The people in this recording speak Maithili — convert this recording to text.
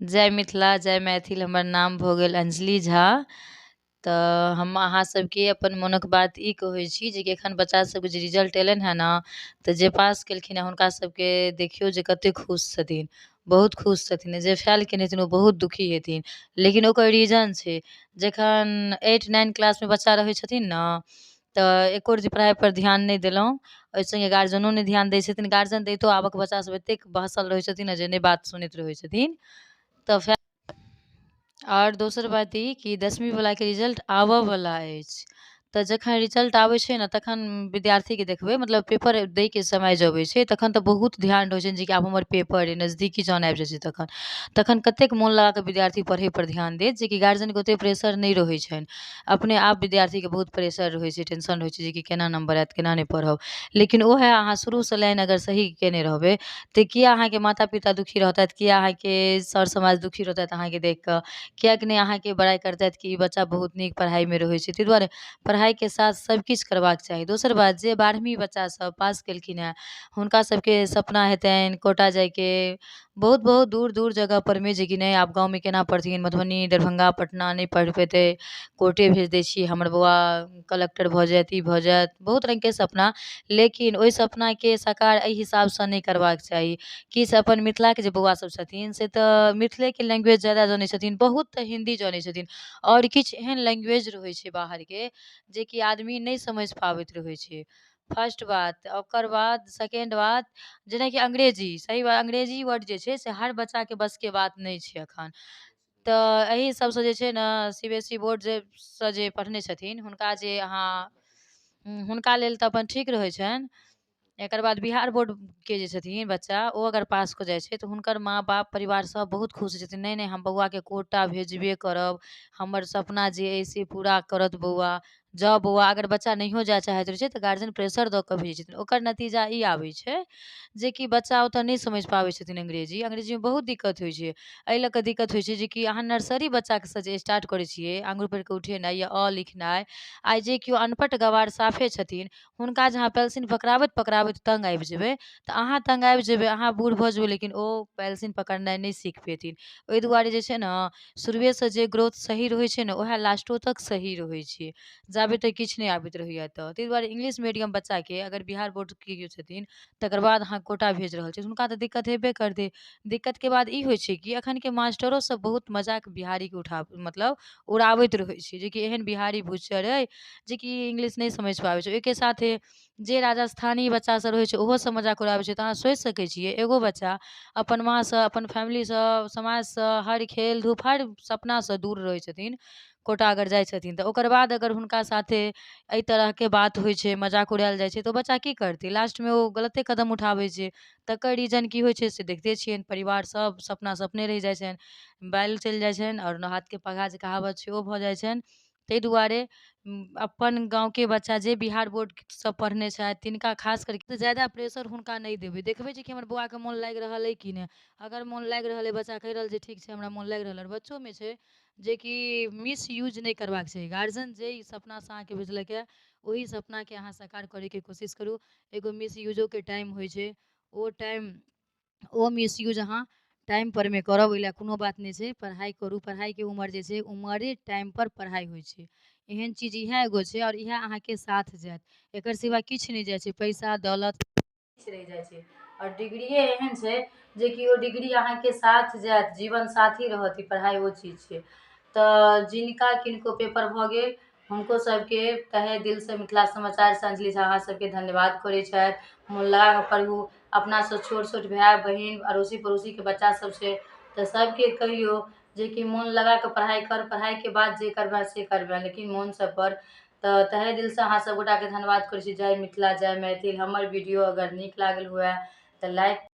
जय मिथिला, जय मैथिल। हमर नाम भऽ गेल अंजलि झा। तऽ हम अहाँ सबके अपन मोनक बात ई कहै छी जे कि एखन बच्चा सबके जे रिजल्ट एलनि हेँ ने, तऽ जे पास केलखिन हेँ हुनका सबके देखियौ जे कतेक खुश छथिन। बहुत खुश छथिन। जे फेल केने हेथिन ओ बहुत दुखी हेथिन। लेकिन ओकर रीजन छै, जखन 8-9 क्लासमे बच्चा रहै छथिन ने, तऽ एको रत्ती पढ़ाइपर ध्यान नहि देलहुँ। ओहि सङ्गे गार्जियनो नहि ध्यान दै छथिन। गार्जियन दैतो आबक बच्चासभ एतेक बहसल रहै छथिन ने जे नहि बात सुनैत रहै छथिन। तऽ फे और दोसर बात ई कि 10वीं वलाके रिजल्ट आबयवला अछि। तऽ जखन रिजल्ट आबै छै ने, तखन विद्यार्थीके देखबै, मतलब पेपर दैके समय जे अबै छै, तखन तऽ बहुत ध्यान रहै छनि जे कि आब हमर पेपर अइ, नजदीकी जखन आबि जाइ छै तखन। तखन कतेक मोन लगा कऽ विद्यार्थी पढ़ैपर ध्यान देत, जे कि गार्जियनके ओतेक प्रेशर नहि रहै छनि। अपने आप विद्यार्थीके बहुत प्रेशर रहै छै, टेंशन रहै छै जे कि केना नंबर आयत, केना नहि पढ़ब। लेकिन ओहे अहाँ शुरूसँ लाइन अगर सही केने रहबै, तऽ किए अहाँके माता-पिता दुखी रहतथि, किए अहाँके सर समाज दुखी रहतथि अहाँके देख कऽ। किएक नहि अहाँके बड़ाइ करतथि कि ई बच्चा बहुत नीक पढ़ाइमे रहै छै। ताहि दुआरे पढ़ाइके साथ सभकिछु करबाक चाही। दोसर बात, जे 12वीं बच्चासभ पास केलखिन हेँ, हुनका सभके सपना हेतनि कोटा जायके, बहुत बहुत दूर दूर जगहपर मे, जे कि नहि आब गाँवमे केना पढ़थिन, मधुबनी, दरभंगा, पटना नहि पढ़ि पेतै, कोटे भेज दै छियै, हमर बौआ कलेक्टर भऽ जायत, ई भऽ जायत, बहुत रङ्गके सपना। लेकिन ओहि सपनाके साकार एहि हिसाबसँ नहि करबाक चाही कि से अपन मिथिलाके जे बौआसभ छथिन, से तऽ मिथिलेके लैंग्वेज ज्यादा जनै छथिन, बहुत तऽ हिंदी जनै छथिन। और किछु एहन लैंग्वेज रहै छै बाहरके, जे कि आदमी नहि समझि पाबैत रहै छै। फर्स्ट बात। ओकर बाद सेकेंड बात, जेनाकि अंग्रेजी, सही बात, अंग्रेजी वर्ड जे छै से हर बच्चाके बसके बात नहि छै एखन। तऽ एहि सबसँ जे छै ने, CBSE बोर्ड सँ जे पढ़ने छथिन, हुनका जे अहाँ हुनका लेल तऽ अपन ठीक रहै छनि। एकर बाद बिहार बोर्डके जे छथिन बच्चा, ओ अगर पास कऽ जाइ छै, तऽ हुनकर माँ-बाप, परिवार सब बहुत खुश होइ छथिन। नहि, नहि, हम बौआके कोटा भेजबे करब, हमर सपना जे अइ से पूरा करत बौआ। जँ बौआ अगर बच्चा नहियो जाय चाहैत रहै छै, तऽ गार्जियन प्रेशर दऽ कऽ भेजै छथिन। ओकर नतीजा ई आबै छै जे कि बच्चा ओतऽ नहि समझि पाबै छथिन अंग्रेजी। अंग्रेजीमे बहुत दिक्कत होइ छै। एहि लऽ कऽ दिक्कत होइ छै जे कि अहाँ नर्सरी बच्चासँ जे स्टार्ट करै छियै, आङ्गुर पढ़ि कऽ उठेनाइ या अ लिखनाइ, आइ जे केओ अनपढ़ गँवार साफे छथिन, हुनका जे अहाँ पेंसिल पकड़ाबैत पकड़ाबैत तंग आबि जेबै, तऽ अहाँ तंग आबि जेबै, अहाँ बूढ़ भऽ जेबै, लेकिन ओ पेंसिल पकड़नाइ नहि सीख पेथिन। ओहि दुआरे जे छै ने, शुरुएसँ जे ग्रोथ सही रहै छै ने, उएह लास्टो तक सही रहै छै, जाबे तक किछु नहि आबैत रहैए तऽ। ताहि दुआरे इंग्लिश मीडियम बच्चाके अगर बिहार बोर्डके केओ छथिन, तकर बाद अहाँ कोटा भेज रहल छी, हुनका तऽ दिक्कत हेबे करतै। दिक्कतके बाद ई होइ छै कि एखनके मास्टरोसभ बहुत मजाक बिहारीके मतलब उड़ाबैत रहै छै, जे कि एहन बिहारी भुच्चड़ अइ जे कि इंग्लिश नहि समझि पाबै छै। ओहिके साथे जे राजस्थानी बच्चासभ रहै छै, ओहोसभ मजाक उड़ाबै छै। तऽ अहाँ सोचि सकै छियै, एगो बच्चा अपन माँसँ, अपन फैमिलीसँ, समाजसँ, हर खेल धूप, हर सपनासँ दूर रहै छथिन, कोटा अगर जाइ छथिन, तऽ ओकर बाद अगर हुनका साथे एहि तरहके बात होइ छै, मजाक उड़ायल जाइ छै, तऽ ओ बच्चा की करतै? लास्टमे ओ गलते कदम उठाबै छै। तकर रीजन की होइ छै से देखते छियनि। परिवार सब सपना सपने रहि जाइ छनि, बाइल चलि जाइ छनि, और न हाथ के पघा जे कहावत छै ओ भऽ जाइ छनि। ताहि दुआरे अपन गाँवके बच्चा जे बिहार बोर्डसँ पढ़ने छथि, तिनका खास करके ज्यादा प्रेशर हुनका नहि देबै। देखबै जे कि हमर बौआके मोन लागि रहल अइ कि नहि। अगर मोन लागि रहल अइ, बच्चा कहि रहल छै ठीक छै हमरा मोन लागि रहल अइ, बच्चोमे छै जे कि मिस यूज नहि करबाक चाही। गार्जियन जे ई सपनासँ अहाँके भेजलक है, ओही सपनाके अहाँ साकार करैके कोशिश करू। एगो मिस यूजोके टाइम होइ छै, ओ मिस यूज अहाँ टाइमपर मे करब, ओहि लए कोनो बात नहि छै। पढ़ाइ करू, पढ़ाइके उमर जे छै, उमरे टाइमपर पढ़ाइ होइ छै। एहन चीज इएह एगो छै, और इएह अहाँके साथ जायत। एकर सिवा किछु नहि जाइ छै। पैसा दौलत किछु रहि जाइ छै, और डिग्रिए एहन छै जे कि ओ डिग्री अहाँके साथ जायत, जीवन साथी रहत। ई पढ़ाइ ओ चीज छै। तऽ जिनका किनको पेपर भऽ गेल, हुनको सबके तहे दिलसँ मिथिला समाचारसँ अंजलि झा अहाँ सबके धन्यवाद करै छथि। मोन लगा कऽ पढ़ू। अपनासँ छोट छोट भाय बहिन, अड़ोसी पड़ोसीके बच्चा सब छै, तऽ सबके कहियौ जे कि मोन लगा कऽ पढ़ाइ कर, पढ़ाइके बाद जे करबह से करबह, लेकिन मोनसँ पढ़। तऽ तहे दिलसँ अहाँ सब गोटाके धन्यवाद करै छी। जय मिथिला, जय मैथिल। हमर वीडियो अगर नीक लागल हुए तऽ लाइक